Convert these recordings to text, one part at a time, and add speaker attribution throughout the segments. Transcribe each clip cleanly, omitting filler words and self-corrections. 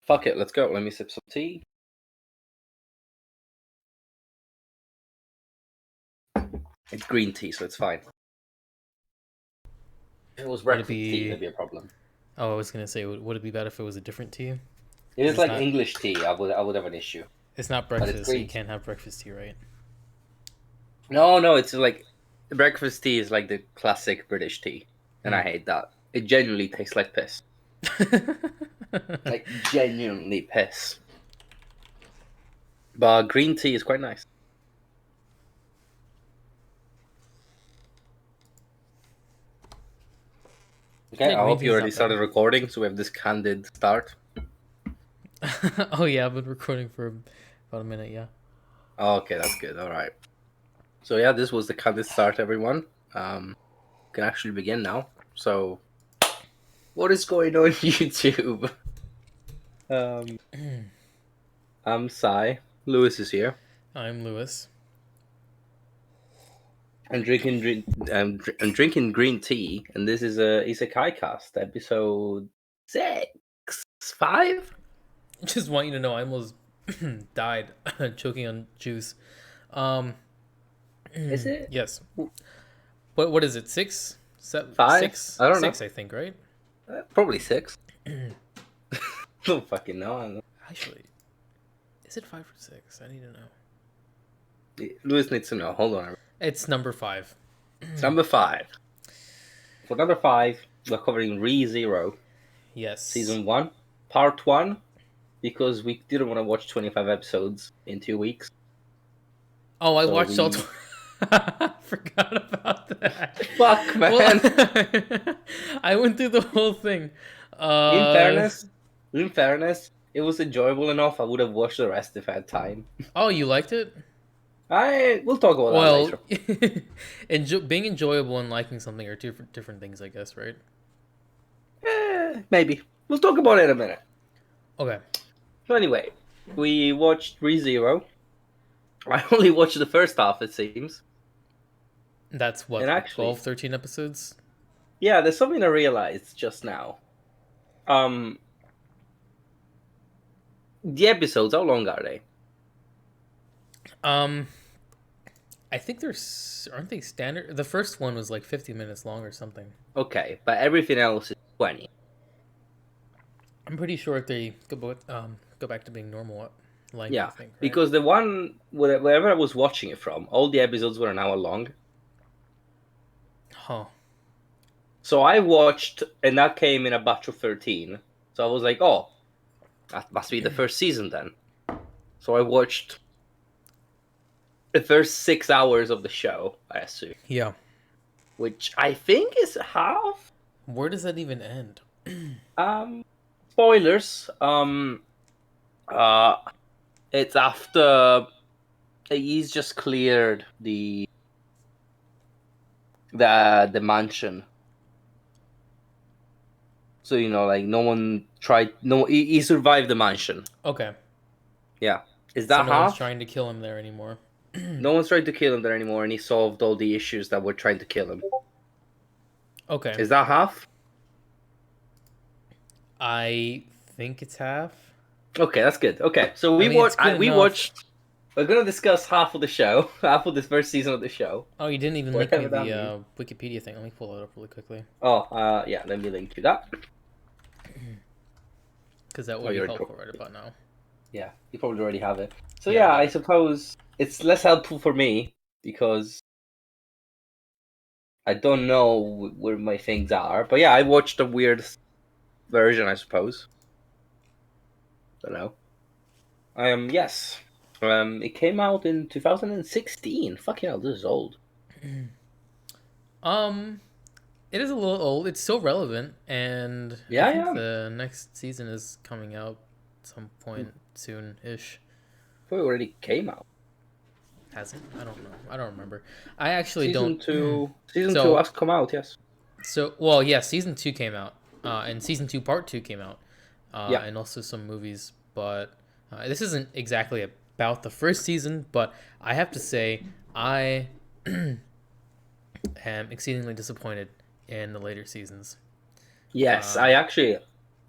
Speaker 1: Fuck it, let's go. Let me sip some tea. It's green tea, so it's fine. If it was
Speaker 2: Would it
Speaker 1: breakfast tea,
Speaker 2: be?
Speaker 1: that'd be a problem.
Speaker 2: Oh, I was gonna say, would it be better if it was a different tea?
Speaker 1: If
Speaker 2: Because
Speaker 1: it's like English tea, I would have an issue.
Speaker 2: it's not
Speaker 1: But it's
Speaker 2: breakfast, so you
Speaker 1: green tea.
Speaker 2: can't have breakfast tea, right?
Speaker 1: No, it's like breakfast tea is like the classic British tea, and I
Speaker 2: Mm.
Speaker 1: hate that. It genuinely tastes like piss. Like genuinely piss. But green tea is quite nice. Okay,
Speaker 2: Yeah,
Speaker 1: I
Speaker 2: green
Speaker 1: hope you
Speaker 2: tea's
Speaker 1: already
Speaker 2: not bad.
Speaker 1: started recording, so we have this candid start.
Speaker 2: Oh yeah, I've been recording for about a minute. Yeah.
Speaker 1: Okay, that's good. All right. So yeah, this was the candid start, everyone. Can actually begin now. So, what is going on YouTube? Um, I'm Sai. Lewis is here.
Speaker 2: I'm Lewis.
Speaker 1: I'm drinking green tea, and this is a Isekaicast episode 5.
Speaker 2: Just want you to know I almost died choking on juice. Um,
Speaker 1: Is it
Speaker 2: yes. What is it? Six, seven,
Speaker 1: 5?
Speaker 2: six,
Speaker 1: I don't know.
Speaker 2: six? I think, right?
Speaker 1: Probably 6. Don't fucking know. I don't know.
Speaker 2: Actually, is it 5 or 6? I need to know.
Speaker 1: Lewis needs to know. Hold on.
Speaker 2: It's number 5.
Speaker 1: It's number 5. For number 5, we're covering ReZero
Speaker 2: Yes.
Speaker 1: season 1, part 1, because we didn't want to watch 25 episodes in 2 weeks.
Speaker 2: Oh, I
Speaker 1: So
Speaker 2: watched all.
Speaker 1: we
Speaker 2: Forgot about that.
Speaker 1: fuck, man.
Speaker 2: Well, I went through the whole thing.
Speaker 1: In
Speaker 2: Uh,
Speaker 1: fairness, in fairness, it was enjoyable enough. I would have watched the rest if I had time.
Speaker 2: oh, you liked it?
Speaker 1: We'll talk about that
Speaker 2: Well,
Speaker 1: later.
Speaker 2: being enjoyable and liking something are two different things, I guess, right?
Speaker 1: Maybe we'll talk about it in a minute.
Speaker 2: Okay.
Speaker 1: So anyway, we watched ReZero. I only watched the first half, it seems.
Speaker 2: That's
Speaker 1: And
Speaker 2: what,
Speaker 1: actually,
Speaker 2: 12, 13 episodes?
Speaker 1: yeah, there's something I realized just now. The episodes, how long are they?
Speaker 2: Um, I think aren't they standard? The first one was like 50 minutes long or something.
Speaker 1: Okay, but everything else is 20.
Speaker 2: I'm pretty sure if they go back to being normal length, I
Speaker 1: Yeah,
Speaker 2: think, right?
Speaker 1: because the one wherever I was watching it from, all the episodes were an hour long.
Speaker 2: Huh.
Speaker 1: So I watched, and that came in a batch of 13. So I was like, oh, that must be the first season then. So I watched the first 6 hours of the show, I assume,
Speaker 2: Yeah.
Speaker 1: which I think is half.
Speaker 2: Where does that even end?
Speaker 1: Um, Spoilers. Uh, it's after he's just cleared the mansion. So like no one tried. No, he survived the mansion.
Speaker 2: Okay.
Speaker 1: Yeah, is
Speaker 2: So
Speaker 1: that
Speaker 2: no one's
Speaker 1: half?
Speaker 2: trying to kill him there anymore.
Speaker 1: No one's trying to kill him there anymore, and he solved all the issues that were trying to kill him.
Speaker 2: Okay.
Speaker 1: Is that half?
Speaker 2: I think it's half.
Speaker 1: Okay, that's good. Okay, so
Speaker 2: I
Speaker 1: we
Speaker 2: mean, it's
Speaker 1: watched.
Speaker 2: good
Speaker 1: We
Speaker 2: enough.
Speaker 1: watched. We're gonna discuss half of the show, half of this first season of the show,
Speaker 2: Oh, you didn't even link me
Speaker 1: whatever that
Speaker 2: the
Speaker 1: means.
Speaker 2: Wikipedia thing. Let me pull it up really quickly.
Speaker 1: Oh, yeah. Let me link you that.
Speaker 2: Because that
Speaker 1: Oh,
Speaker 2: would be
Speaker 1: you're
Speaker 2: helpful right about now.
Speaker 1: yeah. You probably already have it. So
Speaker 2: Yeah, I
Speaker 1: yeah,
Speaker 2: got
Speaker 1: I
Speaker 2: it.
Speaker 1: suppose it's less helpful for me because I don't know where my things are. But yeah, I watched a weird version, I suppose. Don't know. Yes. It came out in 2016. Fucking hell, this is old.
Speaker 2: Um, it is a little old. It's still relevant, and I
Speaker 1: Yeah,
Speaker 2: think
Speaker 1: yeah.
Speaker 2: the next season is coming out some
Speaker 1: Hmm.
Speaker 2: point soon-ish.
Speaker 1: It already came out.
Speaker 2: Has it? I don't know. I don't remember. I actually don't.
Speaker 1: Season two. Season two
Speaker 2: So
Speaker 1: has come out. Yes.
Speaker 2: well, yeah, season 2 came out, and season 2 part 2 came out,
Speaker 1: Yeah.
Speaker 2: and also some movies. But this isn't exactly about the first season. But I have to say, I am exceedingly disappointed in the later seasons.
Speaker 1: Yes,
Speaker 2: Um,
Speaker 1: I actually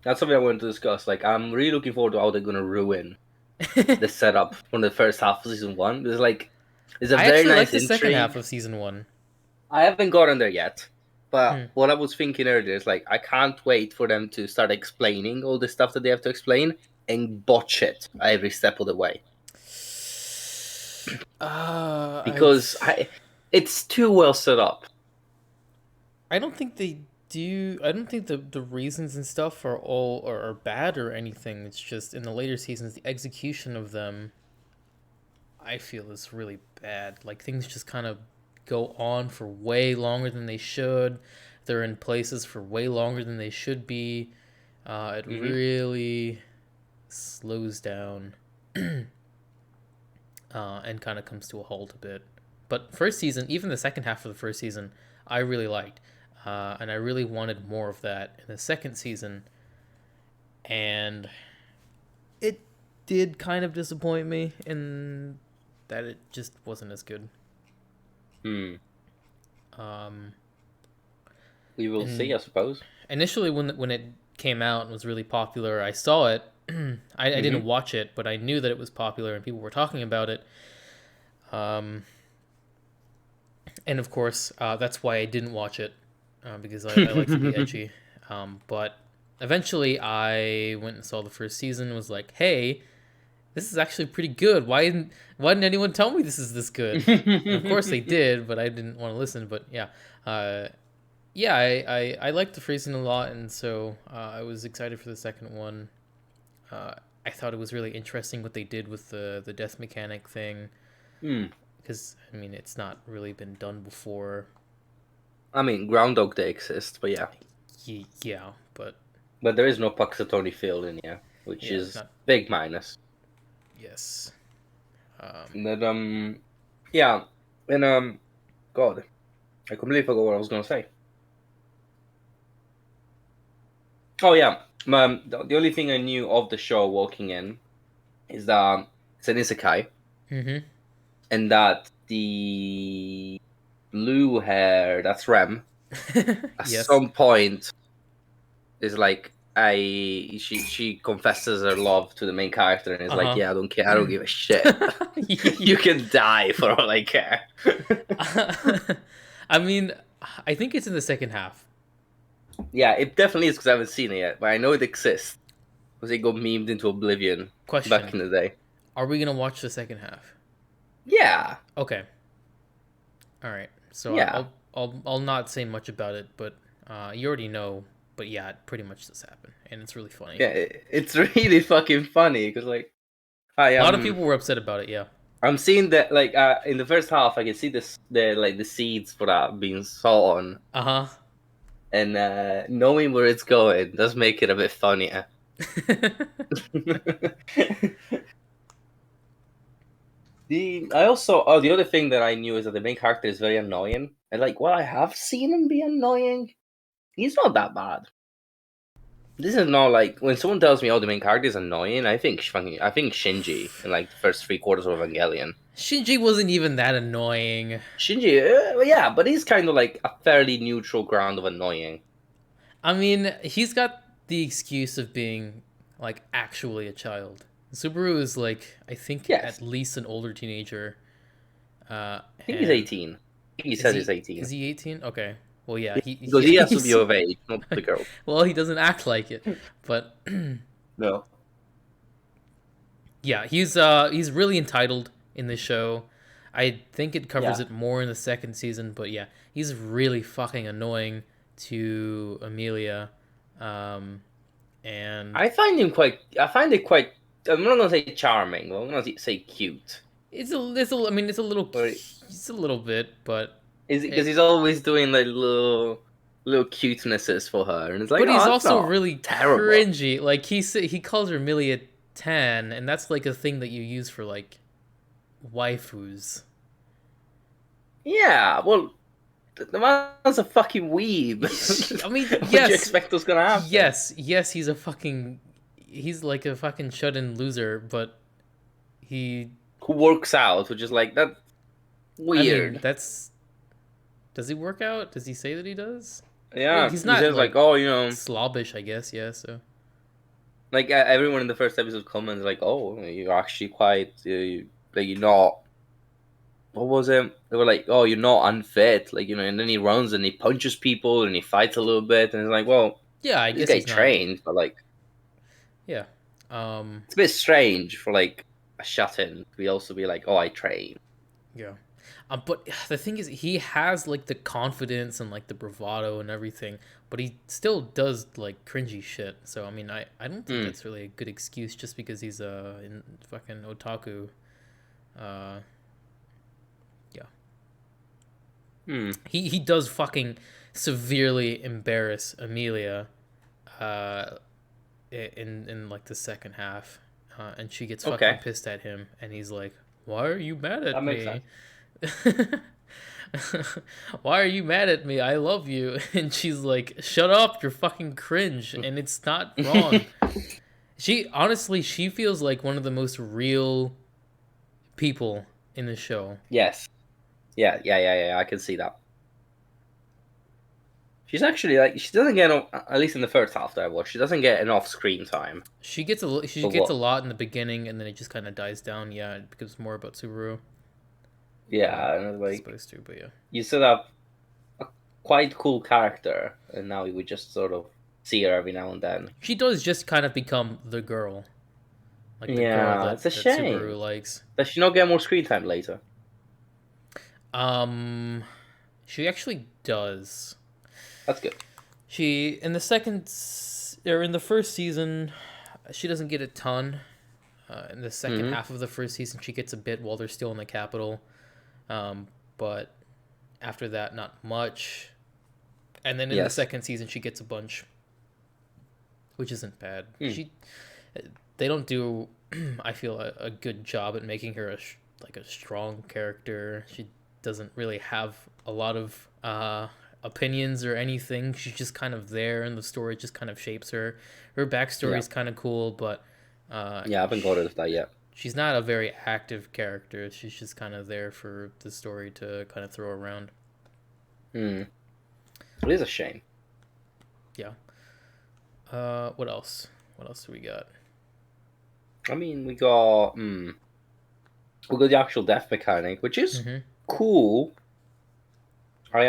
Speaker 1: that's something I wanted to discuss. Like, I'm really looking forward to how they're gonna ruin the setup from the first half of season one. There's like, there's a
Speaker 2: I
Speaker 1: very
Speaker 2: actually like
Speaker 1: nice
Speaker 2: the second half
Speaker 1: intrigue.
Speaker 2: of season one.
Speaker 1: I haven't gotten there yet, but
Speaker 2: Hmm.
Speaker 1: what I was thinking earlier is like, I can't wait for them to start explaining all the stuff that they have to explain and botch it every step of the way
Speaker 2: I
Speaker 1: because it's too well set up.
Speaker 2: I don't think they do. I don't think the reasons and stuff are all are bad or anything. It's just in the later seasons, the execution of them, I feel, is really bad. Like things just kind of go on for way longer than they should. They're in places for way longer than they should be. It
Speaker 1: Hmm.
Speaker 2: really slows down and kind of comes to a halt a bit. But first season, even the second half of the first season, I really liked, and I really wanted more of that in the second season, and it did kind of disappoint me in that it just wasn't as good.
Speaker 1: Hmm.
Speaker 2: Um,
Speaker 1: We will see,
Speaker 2: and
Speaker 1: I suppose.
Speaker 2: initially, when it came out and was really popular, I saw it. I didn't
Speaker 1: Hmm.
Speaker 2: watch it, but I knew that it was popular and people were talking about it. Um, and of course, that's why I didn't watch it because I like to be edgy. But eventually, I went and saw the first season. And was like, hey, this is actually pretty good. Why didn't anyone tell me this is this good? And of course they did, but I didn't want to listen. But yeah, yeah, I liked the first season a lot, and so I was excited for the second one. Uh, I thought it was really interesting what they did with the death mechanic thing
Speaker 1: Hmm.
Speaker 2: because I mean it's not really been done before.
Speaker 1: I mean, Groundhog Day exists, but yeah.
Speaker 2: Yeah, but
Speaker 1: But there is no Puxatawny Phil in here, which
Speaker 2: yeah,
Speaker 1: is
Speaker 2: not
Speaker 1: big minus.
Speaker 2: yes. Um,
Speaker 1: But yeah, and God, I completely forgot what I was gonna say. Oh yeah, the only thing I knew of the show walking in is that it's an isekai,
Speaker 2: mm-hmm.
Speaker 1: and that the blue hair, that's Rem, at
Speaker 2: Yes.
Speaker 1: some point is like she confesses her love to the main character and is like,
Speaker 2: Uh
Speaker 1: yeah, I don't care, I don't give a shit.
Speaker 2: huh.
Speaker 1: You can die for all I care.
Speaker 2: I mean, I think it's in the second half.
Speaker 1: Yeah, it definitely is because I haven't seen it yet, but I know it exists because it got memed into oblivion back
Speaker 2: Question:
Speaker 1: in the day.
Speaker 2: are we gonna watch the second half?
Speaker 1: Yeah,
Speaker 2: Okay. All right. So
Speaker 1: yeah,
Speaker 2: I'll not say much about it, but you already know. But yeah, it pretty much does happen, and it's really funny.
Speaker 1: yeah. It's really fucking funny because like I
Speaker 2: A lot of people were upset about it. Yeah.
Speaker 1: I'm seeing that like in the first half I can see this the seeds for that being sown,
Speaker 2: Uh
Speaker 1: and knowing where it's going does make it a bit funnier.
Speaker 2: huh.
Speaker 1: The I also the other thing that I knew is that the main character is very annoying, and like while I have seen him be annoying, he's not that bad. This is not like when someone tells me, "Oh, the main character is annoying." I think Shinji in like the first three quarters of Evangelion.
Speaker 2: Shinji wasn't even that annoying.
Speaker 1: Shinji, yeah, but he's kind of like a fairly neutral ground of annoying.
Speaker 2: I mean, he's got the excuse of being like actually a child. Subaru is like I think
Speaker 1: Yes,
Speaker 2: at least an older teenager.
Speaker 1: I think he's
Speaker 2: And
Speaker 1: 18. I think he says he's
Speaker 2: is
Speaker 1: 18
Speaker 2: he 18? Okay. Well, yeah,
Speaker 1: because
Speaker 2: yeah,
Speaker 1: he has to be of age, not the girl.
Speaker 2: well, he doesn't act like it. But
Speaker 1: No.
Speaker 2: yeah, he's really entitled in the show. I think it covers
Speaker 1: Yeah,
Speaker 2: it more in the second season, but yeah, he's really fucking annoying to Amelia. Um and
Speaker 1: I find him quite. I find it quite. I'm not gonna say charming. But I'm gonna say cute.
Speaker 2: I mean,
Speaker 1: Or
Speaker 2: it's a little bit, but
Speaker 1: is it because
Speaker 2: it,
Speaker 1: he's always doing like little cutenesses for her, and it's like,
Speaker 2: but
Speaker 1: oh,
Speaker 2: he's
Speaker 1: that's
Speaker 2: also
Speaker 1: not
Speaker 2: really
Speaker 1: terrible.
Speaker 2: cringy. Like he calls her Amelia 10, and that's like a thing that you use for like waifus.
Speaker 1: Yeah, well, the man's a fucking weeb.
Speaker 2: I mean,
Speaker 1: What do you
Speaker 2: yes,
Speaker 1: expect was gonna happen?
Speaker 2: yes, he's like a fucking shut-in loser, but he,
Speaker 1: Who works out, which is like that
Speaker 2: I mean,
Speaker 1: weird.
Speaker 2: does he work out? Does he say that he does? Well,
Speaker 1: Yeah,
Speaker 2: he's
Speaker 1: he
Speaker 2: not
Speaker 1: says like,
Speaker 2: like
Speaker 1: oh,
Speaker 2: slobbish, I guess. Yeah, so
Speaker 1: Like everyone in the first episode comments like, "Oh, you're actually quite like you're not." What was it? They were like, "Oh, you're not unfit," like and then he runs and he punches people and he fights a little bit, and it's like, well,
Speaker 2: Yeah, I
Speaker 1: this
Speaker 2: guess
Speaker 1: guy
Speaker 2: he's not.
Speaker 1: trained, but like,
Speaker 2: Yeah. Um.
Speaker 1: it's a bit strange for like a shut-in to be also be like, "Oh, I train."
Speaker 2: Yeah. But the thing is, he has like the confidence and like the bravado and everything, but he still does like cringy shit. So I mean, I don't think
Speaker 1: Hmm.
Speaker 2: that's really a good excuse just because he's in fucking otaku. Uh, yeah.
Speaker 1: Hmm.
Speaker 2: He does fucking severely embarrass Amelia, uh, in like the second half, and she gets fucking
Speaker 1: Okay,
Speaker 2: pissed at him, and he's like, "Why are you mad
Speaker 1: that
Speaker 2: at
Speaker 1: makes
Speaker 2: me?"
Speaker 1: sense.
Speaker 2: Why are you mad at me? I love you. And she's like, shut up, you're fucking cringe. And it's not wrong. She honestly, she feels like one of the most real people in the show.
Speaker 1: Yes. Yeah. Yeah. Yeah. Yeah. I can see that. She's actually like she doesn't get at least in the first half that I watched. She doesn't get enough screen time
Speaker 2: She
Speaker 1: for
Speaker 2: gets a
Speaker 1: what.
Speaker 2: lot in the beginning, and then it just kind of dies down. Yeah, it becomes more about Subaru. Well,
Speaker 1: Yeah, and
Speaker 2: it's
Speaker 1: like
Speaker 2: supposed to, but yeah.
Speaker 1: you set up a quite cool character, and now we just sort of see her every now and then.
Speaker 2: She does just kind of become the girl, like the girl
Speaker 1: Yeah, it's a
Speaker 2: that Subaru
Speaker 1: shame.
Speaker 2: likes.
Speaker 1: Does she not get more screen time later?
Speaker 2: Um, she actually does.
Speaker 1: That's good.
Speaker 2: She in the or in the first season, she doesn't get a ton. In the second
Speaker 1: Mm-hmm.
Speaker 2: half of the first season, she gets a bit while they're still in the capital, but after that, not much. And then in the
Speaker 1: Yes.
Speaker 2: second season, she gets a bunch, which isn't bad.
Speaker 1: Hmm.
Speaker 2: They don't do, I feel, a good job at making her like a strong character. She doesn't really have a lot of opinions or anything. She's just kind of there, and the story just kind of shapes her. Her backstory
Speaker 1: Yeah.
Speaker 2: is kind of cool, but uh,
Speaker 1: Yeah, I haven't got rid of that yet.
Speaker 2: she's not a very active character. She's just kind of there for the story to kind of throw around.
Speaker 1: Hmm. It is a shame.
Speaker 2: Yeah. What else? What else do we got?
Speaker 1: I mean, we got the actual death mechanic, which is
Speaker 2: Mm-hmm.
Speaker 1: cool. I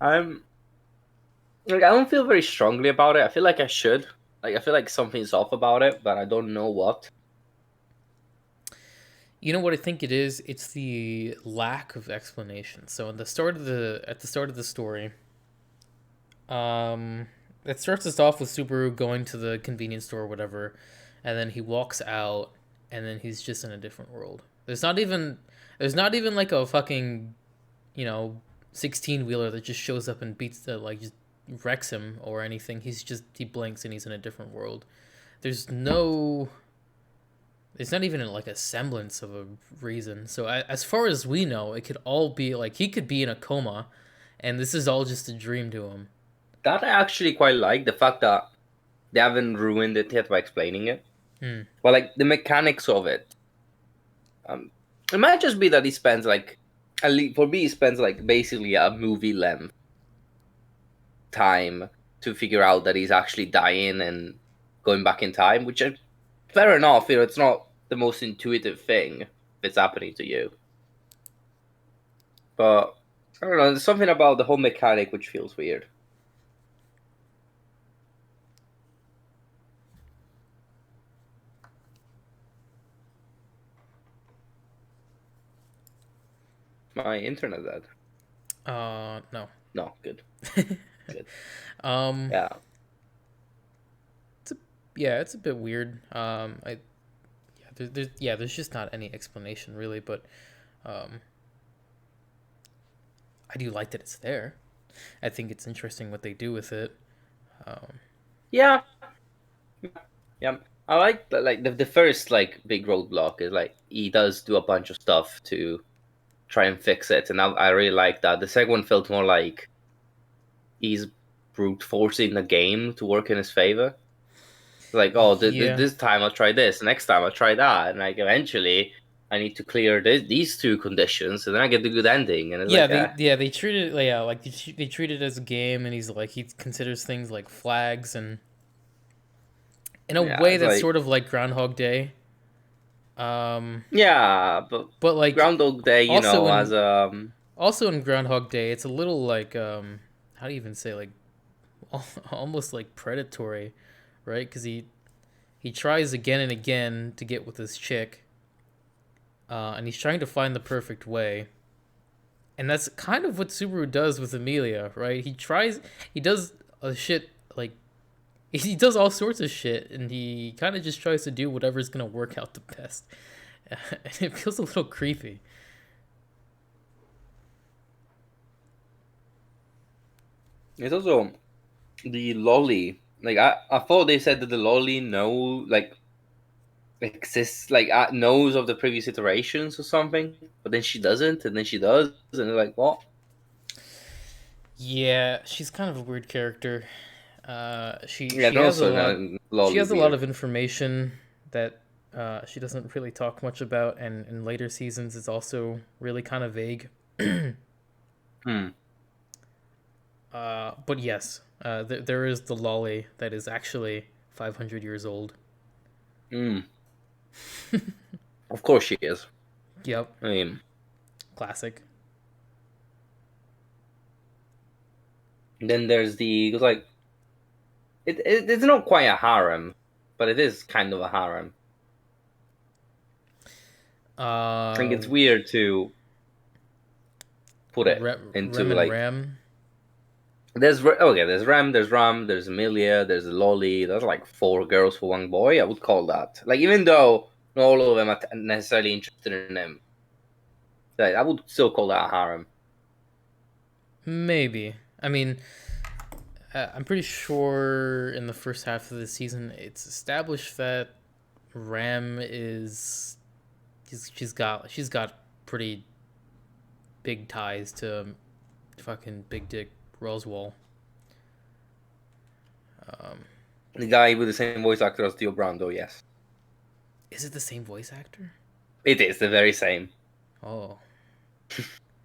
Speaker 1: I'm like I don't feel very strongly about it. I feel like I should. Like I feel like something's off about it, but I don't know what.
Speaker 2: You know what I think it is? It's the lack of explanation. So at the start of the story, um, it starts us off with Subaru going to the convenience store or whatever, and then he walks out, and then he's just in a different world. There's not even like a fucking, you know, 16 wheeler that just shows up and beats the like just wrecks him or anything. He blinks and he's in a different world. There's no It's not even like a semblance of a reason. So as far as we know, it could all be like he could be in a coma, and this is all just a dream to him.
Speaker 1: That I actually quite like the fact that they haven't ruined it yet by explaining it.
Speaker 2: Hmm.
Speaker 1: But like the mechanics of it, it might just be that he spends like at least for me, he spends like basically a movie length time to figure out that he's actually dying and going back in time, which fair enough. It's not the most intuitive thing if it's happening to you, but I don't know. There's something about the whole mechanic which feels weird. My internet dead.
Speaker 2: No.
Speaker 1: No, good, good.
Speaker 2: um,
Speaker 1: Yeah,
Speaker 2: it's a, yeah, it's a bit weird. There's just not any explanation really, but um, I do like that it's there. I think it's interesting what they do with it. Um,
Speaker 1: yeah, yeah. I like like the first like big roadblock is like he does do a bunch of stuff to try and fix it, and I really like that. The second one felt more like he's brute forcing the game to work in his favor. Like, oh,
Speaker 2: yeah,
Speaker 1: this time I'll try this, next time I'll try that, and like eventually. I need to clear these two conditions, and then I get the good ending. And it's
Speaker 2: Yeah,
Speaker 1: like,
Speaker 2: they treat it like they treat it as a game, and he's like he considers things like flags, and in a
Speaker 1: yeah,
Speaker 2: way
Speaker 1: it's
Speaker 2: that's
Speaker 1: like,
Speaker 2: sort of like Groundhog Day. Um,
Speaker 1: yeah, but
Speaker 2: but like
Speaker 1: Groundhog Day,
Speaker 2: also
Speaker 1: as
Speaker 2: in also in Groundhog Day, it's a little like how do you even say like almost like predatory, right? Because he tries again and again to get with this chick, and he's trying to find the perfect way. And that's kind of what Subaru does with Amelia, right? He does a shit like he does all sorts of shit, and he kind of just tries to do whatever's gonna work out the best. And it feels a little creepy.
Speaker 1: it's also the lolly. Like I thought they said that the lolly like exists, like knows of the previous iterations or something, but then she doesn't, and then she does, and they're like, what?
Speaker 2: Yeah, she's kind of a weird character.
Speaker 1: Yeah, and also
Speaker 2: She
Speaker 1: lolly
Speaker 2: has a lot
Speaker 1: weird.
Speaker 2: of information that she doesn't really talk much about, and in later seasons it's also really kind of vague.
Speaker 1: Hmm.
Speaker 2: But yes, there is the lolly that is actually 500 years old.
Speaker 1: Hmm. Of course she is.
Speaker 2: Yep,
Speaker 1: I mean,
Speaker 2: classic.
Speaker 1: then there's the like it's not quite a harem, but it is kind of a harem. I think
Speaker 2: Uh,
Speaker 1: it's weird to put it
Speaker 2: Rem
Speaker 1: into
Speaker 2: and
Speaker 1: like
Speaker 2: Ram.
Speaker 1: there's Ram, there's Ram, there's Amelia, there's Lolly. There's like four girls for one boy. I would call that, like, even though not all of them are necessarily interested in him, like, I would still call that a harem.
Speaker 2: Maybe. I mean, I'm pretty sure in the first half of the season it's established that Ram is she's got pretty big ties to fucking Big Dick Roswell. Um,
Speaker 1: The guy with the same voice actor as Theo Brando, yes,
Speaker 2: is it the same voice actor?
Speaker 1: it is the very same,
Speaker 2: Oh,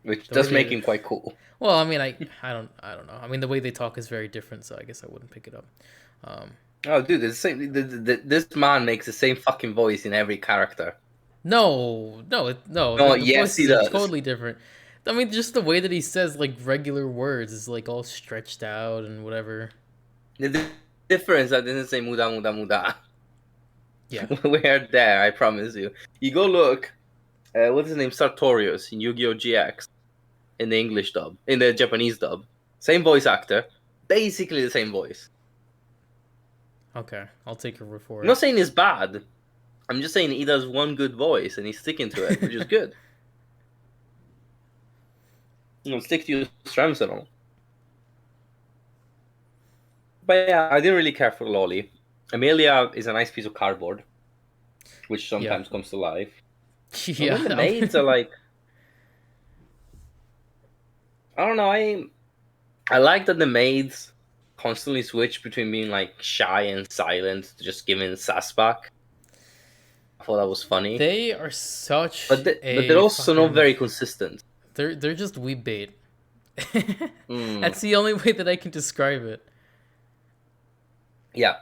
Speaker 1: which
Speaker 2: the way
Speaker 1: does make
Speaker 2: they
Speaker 1: him quite cool.
Speaker 2: well, I mean, I don't know. I mean, the way they talk is very different, so I guess I wouldn't pick it up. Um,
Speaker 1: Oh, dude, the same. This man makes the same fucking voice in every character.
Speaker 2: no,
Speaker 1: No,
Speaker 2: the
Speaker 1: yes, he
Speaker 2: voices are
Speaker 1: does.
Speaker 2: totally different. I mean, just the way that he says like regular words is like all stretched out and whatever.
Speaker 1: The difference that didn't say muda muda muda.
Speaker 2: Yeah,
Speaker 1: We're there, I promise you. You go look. What's his name? Sartorius in Yu-Gi-Oh! GX in the English dub, in the Japanese dub. Same voice actor, basically the same voice.
Speaker 2: okay, I'll take your word for
Speaker 1: I'm
Speaker 2: it.
Speaker 1: not saying it's bad. I'm just saying he does one good voice and he's sticking to it, which is good. Stick to your strengths and all. But yeah, I didn't really care for Lolly. Amelia is a nice piece of cardboard, which
Speaker 2: Yeah,
Speaker 1: sometimes comes to life. And
Speaker 2: yeah.
Speaker 1: then the maids are like, I don't know. I like that the maids constantly switch between being like shy and silent to just giving sass back. I thought that was funny,
Speaker 2: They are such
Speaker 1: but they're
Speaker 2: a
Speaker 1: also not
Speaker 2: fucking.
Speaker 1: very consistent.
Speaker 2: They're just weeb bait.
Speaker 1: Mm,
Speaker 2: That's the only way that I can describe it.
Speaker 1: yeah,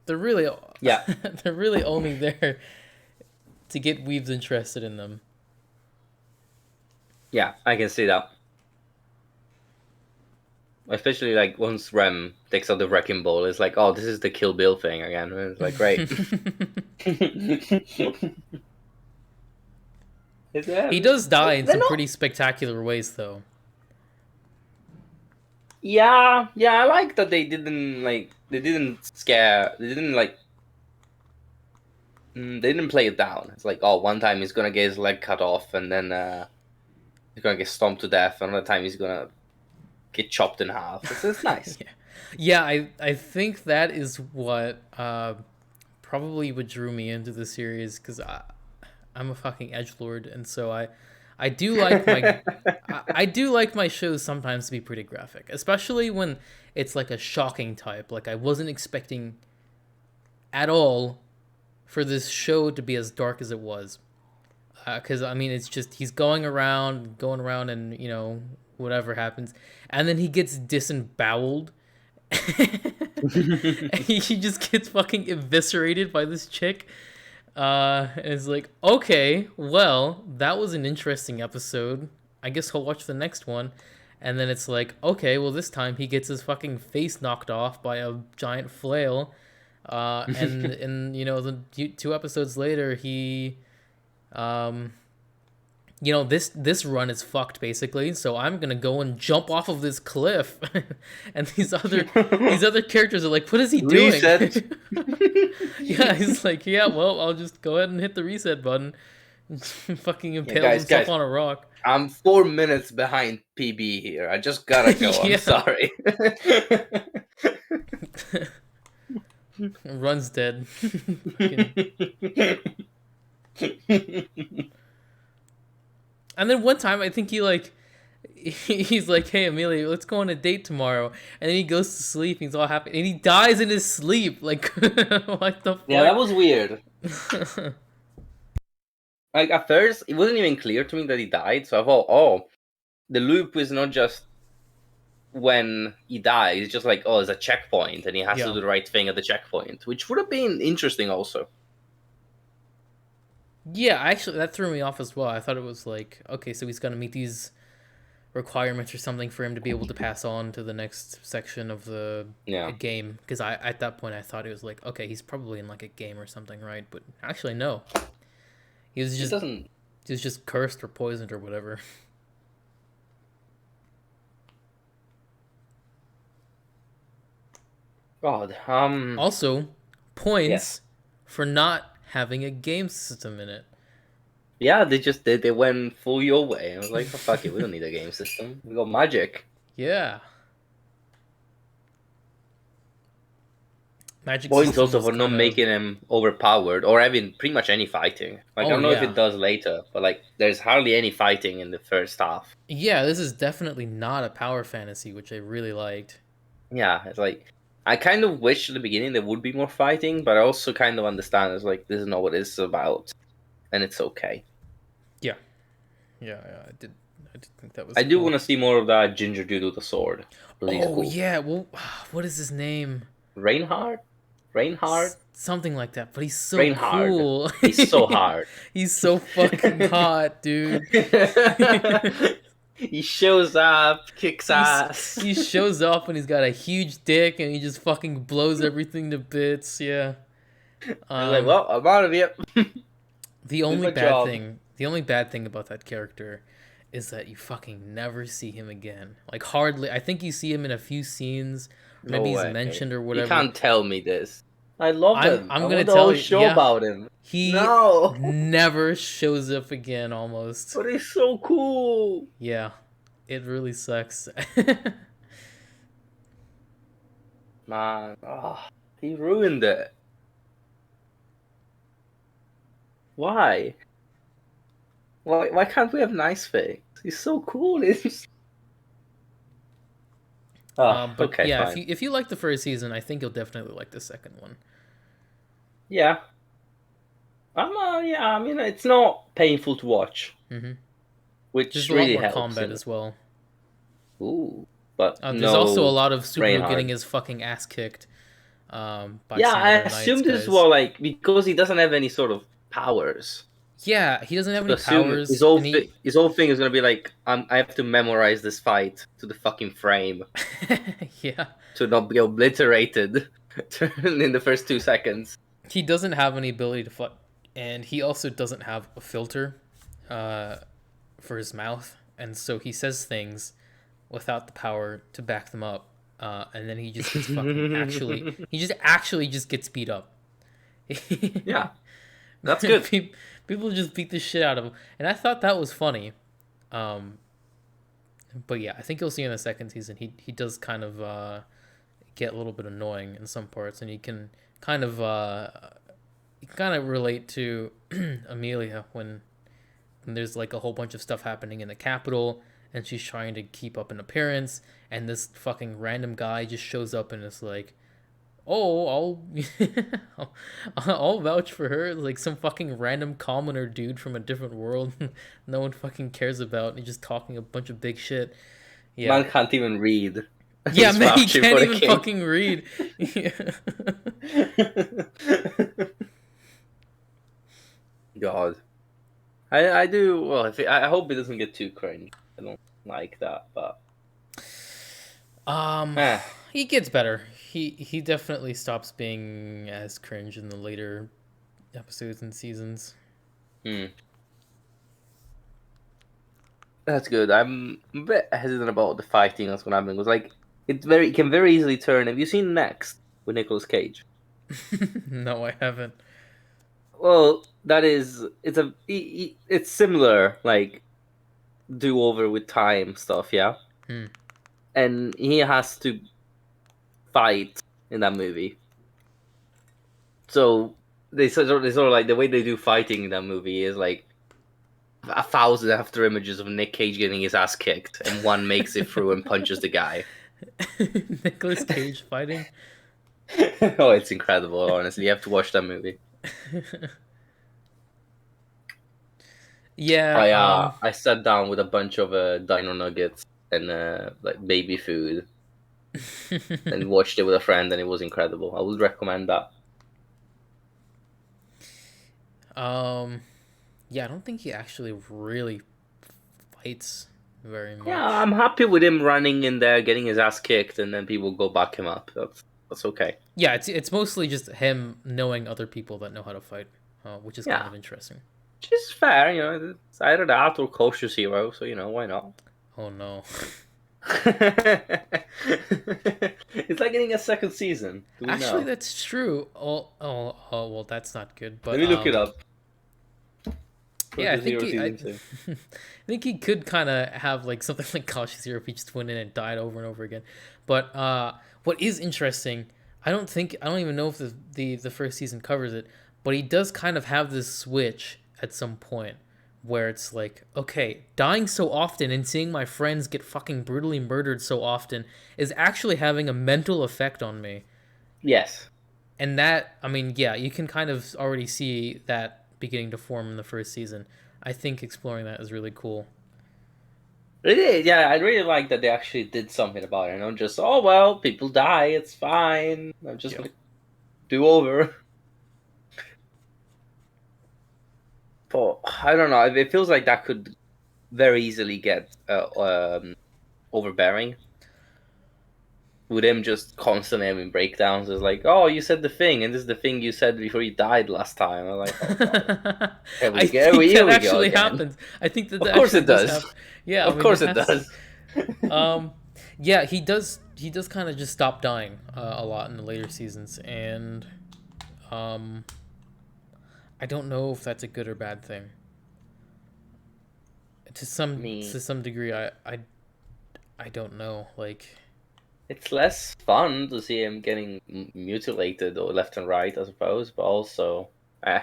Speaker 2: They're really,
Speaker 1: yeah,
Speaker 2: they're really only there to get weebs interested in them.
Speaker 1: yeah. I can see that. Especially like once Rem takes out the wrecking ball, it's like, oh, this is the Kill Bill thing again. And it's like, great.
Speaker 2: He does die in
Speaker 1: They're
Speaker 2: some
Speaker 1: not.
Speaker 2: pretty spectacular ways, though.
Speaker 1: Yeah, yeah. I like that they didn't scare. They didn't like. They didn't play it down. It's like, oh, one time he's gonna get his leg cut off, and then he's gonna get stomped to death. Another time he's gonna get chopped in half. It's nice.
Speaker 2: Yeah, yeah. I think that is what probably what drew me into the series because I'm a fucking edge lord, and so I do like my I do like my shows sometimes to be pretty graphic, especially when it's like a shocking type. Like I wasn't expecting at all for this show to be as dark as it was. Because I mean, it's just he's going around, and whatever happens, and then he gets disemboweled. And he just gets fucking eviscerated by this chick. And it's like, okay, well, that was an interesting episode. I guess I'll watch the next one. And then it's like, okay, well, this time he gets his fucking face knocked off by a giant flail. And the 2 episodes later, he, this run is fucked basically. So I'm gonna go and jump off of this cliff, and these other characters are like, "What is he doing?"
Speaker 1: Reset.
Speaker 2: Yeah, he's like, "Yeah, well, I'll just go ahead and hit the reset button." Fucking impales himself on a rock.
Speaker 1: I'm 4 minutes behind PB here. I just gotta go. I'm sorry.
Speaker 2: Run's dead. And then one time, I think he's like, "Hey, Amelia, let's go on a date tomorrow." And then he goes to sleep. He's all happy, and he dies in his sleep. Like, what the fuck?
Speaker 1: Yeah, that was weird. Like, at first, it wasn't even clear to me that he died. So I thought, oh, the loop is not just when he dies. It's just like, oh, it's a checkpoint, and he has to do the right thing at the checkpoint, which would have been interesting also.
Speaker 2: Yeah, actually, that threw me off as well. I thought it was like, okay, so he's gonna meet these requirements or something for him to be able to pass on to the next section of the game. Because at that point I thought it was like, okay, he's probably in like a game or something, right? But actually, no. He was just cursed or poisoned or whatever.
Speaker 1: God.
Speaker 2: Also, points for not having a game system in it.
Speaker 1: Yeah, they went full your way. I was like, oh, fuck it, we don't need a game system. We got magic.
Speaker 2: Yeah. Magic
Speaker 1: points also for not making him overpowered or having pretty much any fighting. Like, I don't know if it does later, but like there's hardly any fighting in the first half.
Speaker 2: Yeah, this is definitely not a power fantasy, which I really liked.
Speaker 1: Yeah, it's like I kind of wish at the beginning there would be more fighting, but I also kind of understand it's like this is not what it's about, and it's okay.
Speaker 2: Yeah, I did think that was.
Speaker 1: I do want to see more of that ginger dude with the sword.
Speaker 2: Oh cool. Yeah, well, what is his name?
Speaker 1: Reinhardt?
Speaker 2: Something like that, but he's so
Speaker 1: Reinhardt.
Speaker 2: Cool.
Speaker 1: He's so hard.
Speaker 2: He's so fucking hot, dude.
Speaker 1: He shows up, kicks ass.
Speaker 2: He shows up and he's got a huge dick and he just fucking blows everything to bits. Yeah.
Speaker 1: I'm like, well, I'm out of here.
Speaker 2: The only bad thing about that character is that you fucking never see him again. Like, hardly. I think you see him in a few scenes. Maybe he's mentioned or whatever.
Speaker 1: You can't tell me this. I love him.
Speaker 2: I'm gonna tell you.
Speaker 1: Show about him.
Speaker 2: He never shows up again, almost.
Speaker 1: But he's so cool.
Speaker 2: Yeah, it really sucks.
Speaker 1: Man, he ruined it. Why? Why can't we have nice things? He's so cool.
Speaker 2: But
Speaker 1: okay,
Speaker 2: yeah,
Speaker 1: fine.
Speaker 2: if you like the first season, I think you'll definitely like the second one.
Speaker 1: Yeah. I mean, it's not painful to watch.
Speaker 2: Mm-hmm.
Speaker 1: Which
Speaker 2: there's
Speaker 1: really
Speaker 2: a lot more
Speaker 1: helps
Speaker 2: combat as well.
Speaker 1: Ooh, but
Speaker 2: there's also a lot of Subaru getting his fucking ass kicked. By
Speaker 1: I assumed this was like because he doesn't have any sort of powers.
Speaker 2: Yeah, he doesn't have any powers.
Speaker 1: His whole thing is gonna be like, I have to memorize this fight to the fucking frame.
Speaker 2: Yeah.
Speaker 1: To not be obliterated in the first 2 seconds.
Speaker 2: He doesn't have any ability to fight, and he also doesn't have a filter for his mouth, and so he says things without the power to back them up, and then he just gets fucking actually gets beat up.
Speaker 1: Yeah, that's good.
Speaker 2: People just beat the shit out of him, and I thought that was funny. But yeah, I think you'll see in the second season he does kind of get a little bit annoying in some parts, and he can kind of relate to Amelia when there's like a whole bunch of stuff happening in the capital, and she's trying to keep up an appearance, and this fucking random guy just shows up and is like, oh, I'll I'll vouch for her. Like some fucking random commoner dude from a different world, no one fucking cares about. And just talking a bunch of big shit. Yeah,
Speaker 1: Man can't even read.
Speaker 2: yeah,
Speaker 1: He's
Speaker 2: man, he
Speaker 1: vouching
Speaker 2: can't
Speaker 1: for the
Speaker 2: even
Speaker 1: king.
Speaker 2: fucking read. Yeah.
Speaker 1: God, I do well. If I hope it doesn't get too cringe. I don't like that, but
Speaker 2: Um,
Speaker 1: eh.
Speaker 2: he gets better. He definitely stops being as cringe in the later episodes and seasons.
Speaker 1: Hmm. That's good. I'm a bit hesitant about the fighting that's gonna happen because it can very easily turn. Have you seen Next with Nicolas Cage?
Speaker 2: No, I haven't.
Speaker 1: Well, that is it's similar like do over with time stuff, yeah.
Speaker 2: Hmm.
Speaker 1: And he has to fight in that movie. So they sort of like the way they do fighting in that movie is like 1,000 after images of Nick Cage getting his ass kicked, and one makes it through and punches the guy.
Speaker 2: Nicholas Cage fighting.
Speaker 1: Oh, it's incredible. Honestly, you have to watch that movie.
Speaker 2: Yeah.
Speaker 1: I sat down with a bunch of dino nuggets and like baby food and watched it with a friend, and it was incredible. I would recommend that.
Speaker 2: um. Yeah, I don't think he actually really fights very
Speaker 1: Yeah,
Speaker 2: much.
Speaker 1: I'm happy with him running in there, getting his ass kicked, and then people go back him up. That's okay.
Speaker 2: Yeah, it's mostly just him knowing other people that know how to fight, which is kind
Speaker 1: Yeah,
Speaker 2: of interesting.
Speaker 1: which is fair. You know, it's either that or cautious hero. So why not?
Speaker 2: Oh no.
Speaker 1: It's like getting a second season. Do we
Speaker 2: Actually,
Speaker 1: know?
Speaker 2: that's true. Oh, well, that's not good.
Speaker 1: Let
Speaker 2: But
Speaker 1: me look it up.
Speaker 2: yeah, I
Speaker 1: Cautious
Speaker 2: think
Speaker 1: Hero season 2.
Speaker 2: I think he could kind of have like something like Cautious Hero if he just went in and died over and over again. But what is interesting, I don't even know if the first season covers it, but he does kind of have this switch at some point where it's like, okay, dying so often and seeing my friends get fucking brutally murdered so often is actually having a mental effect on me.
Speaker 1: Yes,
Speaker 2: And that, I mean, yeah, you can kind of already see that beginning to form in the first season. I think exploring that is really cool.
Speaker 1: it is. Yeah, I really like that they actually did something about it. Not just well, people die, it's fine. I'm just
Speaker 2: Yeah.
Speaker 1: gonna do over. But I don't know. It feels like that could very easily get overbearing. With him just constantly having breakdowns, it's like, oh, you said the thing, and this is the thing you said before you died last time. I'm like, oh god,
Speaker 2: I think
Speaker 1: here
Speaker 2: that
Speaker 1: we go
Speaker 2: actually
Speaker 1: again.
Speaker 2: happens. I think that
Speaker 1: Of
Speaker 2: that
Speaker 1: course
Speaker 2: actually
Speaker 1: it
Speaker 2: does
Speaker 1: does.
Speaker 2: happen. Yeah, I
Speaker 1: Of
Speaker 2: mean it
Speaker 1: course it
Speaker 2: has.
Speaker 1: does.
Speaker 2: Um, yeah, he does kind of just stop dying a lot in the later seasons, and um, I don't know if that's a good or bad thing.
Speaker 1: I mean,
Speaker 2: To some degree, I don't know. Like,
Speaker 1: it's less fun to see him getting mutilated or left and right, I suppose, but also, eh,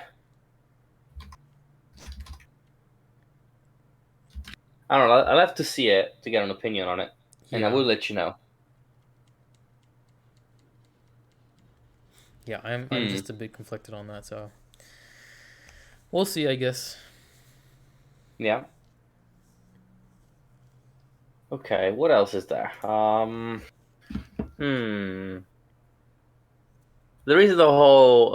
Speaker 1: I don't know. I'll have to see it to get an opinion on it, and I
Speaker 2: yeah,
Speaker 1: will let you know.
Speaker 2: yeah, I'm
Speaker 1: Hmm.
Speaker 2: just a bit conflicted on that, so we'll see, I guess.
Speaker 1: Yeah. Okay. What else is there? Hmm. There is the whole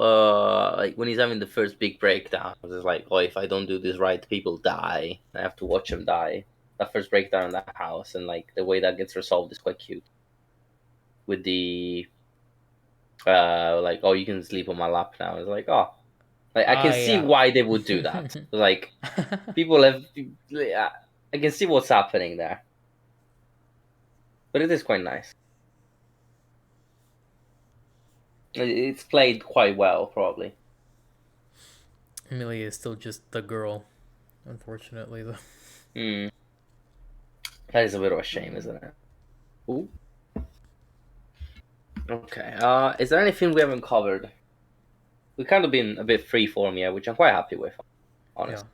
Speaker 1: like when he's having the first big breakdown, it's like, oh, if I don't do this right, people die. I have to watch them die. That first breakdown in that house, and like the way that gets resolved is quite cute. With the like, oh, you can sleep on my lap now. It's like, oh, like I can
Speaker 2: Ah,
Speaker 1: see
Speaker 2: yeah.
Speaker 1: why they would do that. Like people have, I can see what's happening there, but it is quite nice. It's played quite well, probably.
Speaker 2: Amelia is still just the girl, unfortunately, though.
Speaker 1: Hmm. That is a bit of a shame, isn't it? Ooh. Okay. Is there anything we haven't covered? We've kind of been a bit freeform here, which I'm quite happy with,
Speaker 2: Yeah.
Speaker 1: honestly.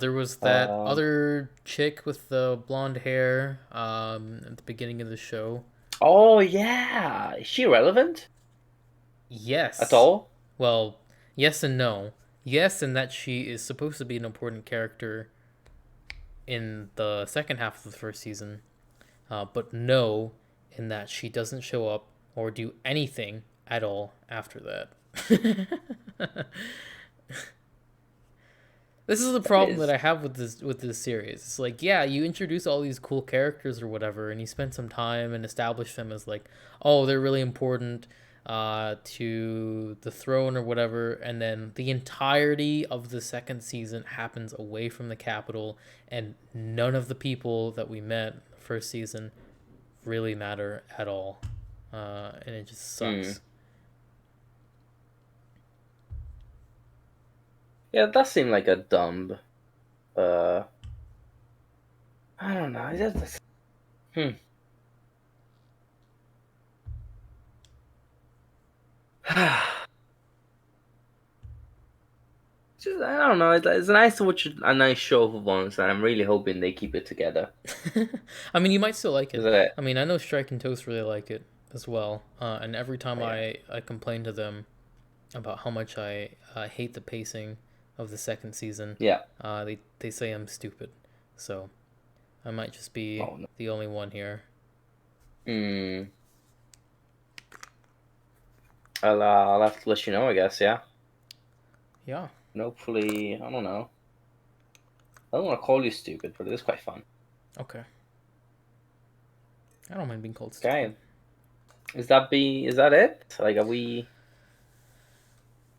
Speaker 2: There was that
Speaker 1: Um,
Speaker 2: other chick with the blonde hair at the beginning of the show.
Speaker 1: Oh yeah, is she relevant at
Speaker 2: Yes.
Speaker 1: all?
Speaker 2: Well, yes and no. Yes, in that she is supposed to be an important character in the second half of the first season, but no, in that she doesn't show up or do anything at all after that. This is the
Speaker 1: That
Speaker 2: problem that
Speaker 1: is.
Speaker 2: I have with this series. It's like, yeah, you introduce all these cool characters or whatever, and you spend some time and establish them as like, oh, they're really important to the throne or whatever, and then the entirety of the second season happens away from the capital, and none of the people that we met first season really matter at all, and it just
Speaker 1: Hmm.
Speaker 2: sucks.
Speaker 1: Yeah, that seemed like a dumb. Uh, I don't know. Hmm. Just, I don't know. It's nice to watch a nice show for once, and I'm really hoping they keep it together.
Speaker 2: I mean, you might still like it.
Speaker 1: 'Cause
Speaker 2: I mean, I know Strike and Toast really like it as well. And every time
Speaker 1: yeah,
Speaker 2: I complain to them about how much I hate the pacing of the second season,
Speaker 1: yeah.
Speaker 2: they say I'm stupid. So I might just be
Speaker 1: Oh no.
Speaker 2: the only one here.
Speaker 1: Hmm. I'll have to let you know, I guess. Yeah.
Speaker 2: Yeah.
Speaker 1: And hopefully, I don't know. I don't want to call you stupid, but it is quite fun.
Speaker 2: Okay. I don't mind being called stupid.
Speaker 1: Okay. Is that it? Like, are we?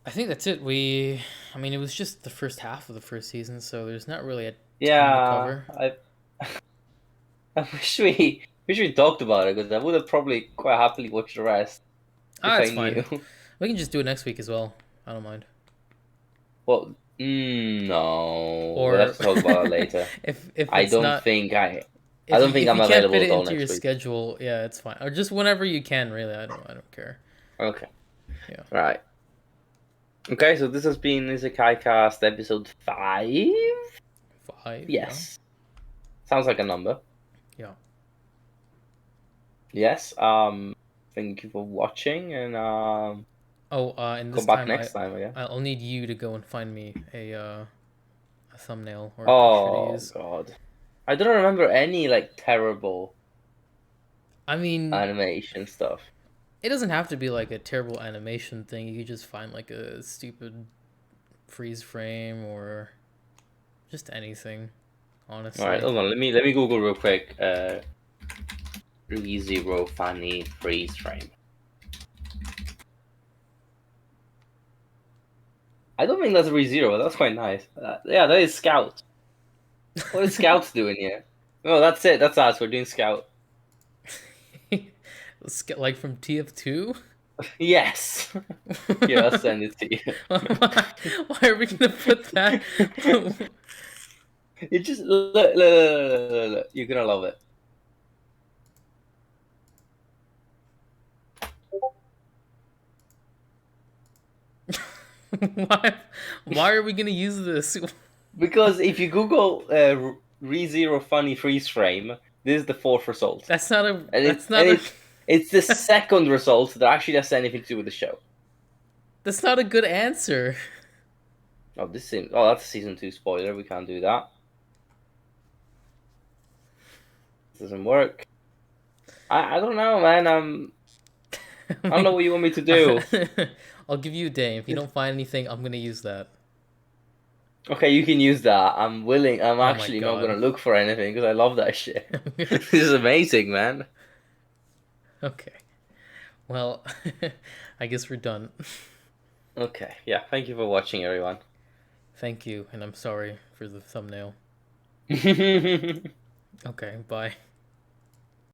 Speaker 2: I think that's it. I mean, it was just the first half of the first season, so there's not really a ton to
Speaker 1: Yeah.
Speaker 2: cover.
Speaker 1: I wish we talked about it because I would have probably quite happily watched the rest if
Speaker 2: It's
Speaker 1: I
Speaker 2: fine.
Speaker 1: knew.
Speaker 2: We can just do it next week as well. I don't mind.
Speaker 1: Well, no, we'll have
Speaker 2: Or
Speaker 1: to talk about that later.
Speaker 2: if
Speaker 1: I
Speaker 2: it's
Speaker 1: don't
Speaker 2: not
Speaker 1: think I don't think
Speaker 2: if
Speaker 1: I'm
Speaker 2: you can't fit
Speaker 1: available
Speaker 2: it
Speaker 1: at all
Speaker 2: into your
Speaker 1: next week.
Speaker 2: schedule, yeah, it's fine. Or just whenever you can, really. I don't care.
Speaker 1: Okay,
Speaker 2: Yeah.
Speaker 1: right. Okay, so this has been Isekaicast episode 5.
Speaker 2: 5, yeah.
Speaker 1: Yes, sounds like a number.
Speaker 2: Yeah.
Speaker 1: Yes. Thank you for watching, and
Speaker 2: Oh, and this
Speaker 1: come back
Speaker 2: time
Speaker 1: next time again.
Speaker 2: I'll need you to go and find me a thumbnail or a picture to
Speaker 1: Oh
Speaker 2: use.
Speaker 1: God, I don't remember any like terrible
Speaker 2: I mean,
Speaker 1: animation stuff.
Speaker 2: it doesn't have to be like a terrible animation thing. You could just find like a stupid freeze frame or just anything,
Speaker 1: All right,
Speaker 2: honestly.
Speaker 1: hold on. Let me Google real quick. ReZero funny freeze frame. I don't think that's ReZero, but that's quite nice. Yeah, that is Scout. What is Scouts doing here? No, that's it. That's us. We're doing Scout.
Speaker 2: Let's get like from TF2.
Speaker 1: Yes. Here, I'll send it to
Speaker 2: Why are we gonna put that?
Speaker 1: you. You just look. You're gonna love it.
Speaker 2: why? Why are we gonna use this?
Speaker 1: Because if you Google ReZero funny freeze frame, this is the fourth result,
Speaker 2: That's not a.
Speaker 1: and
Speaker 2: That's not a.
Speaker 1: it's the second result that actually has anything to do with the show.
Speaker 2: That's not a good answer.
Speaker 1: That's a season 2 spoiler. We can't do that. This doesn't work. I don't know, man. I don't know what you want me to do.
Speaker 2: I'll give you a day. If you don't find anything, I'm gonna use that.
Speaker 1: Okay, you can use that. I'm willing. I'm
Speaker 2: Oh my
Speaker 1: actually not
Speaker 2: god.
Speaker 1: gonna look for anything because I love that shit. This is amazing, man.
Speaker 2: Okay. Well, I guess we're done.
Speaker 1: Okay, yeah. Thank you for watching, everyone.
Speaker 2: Thank you, and I'm sorry for the thumbnail. Okay, bye.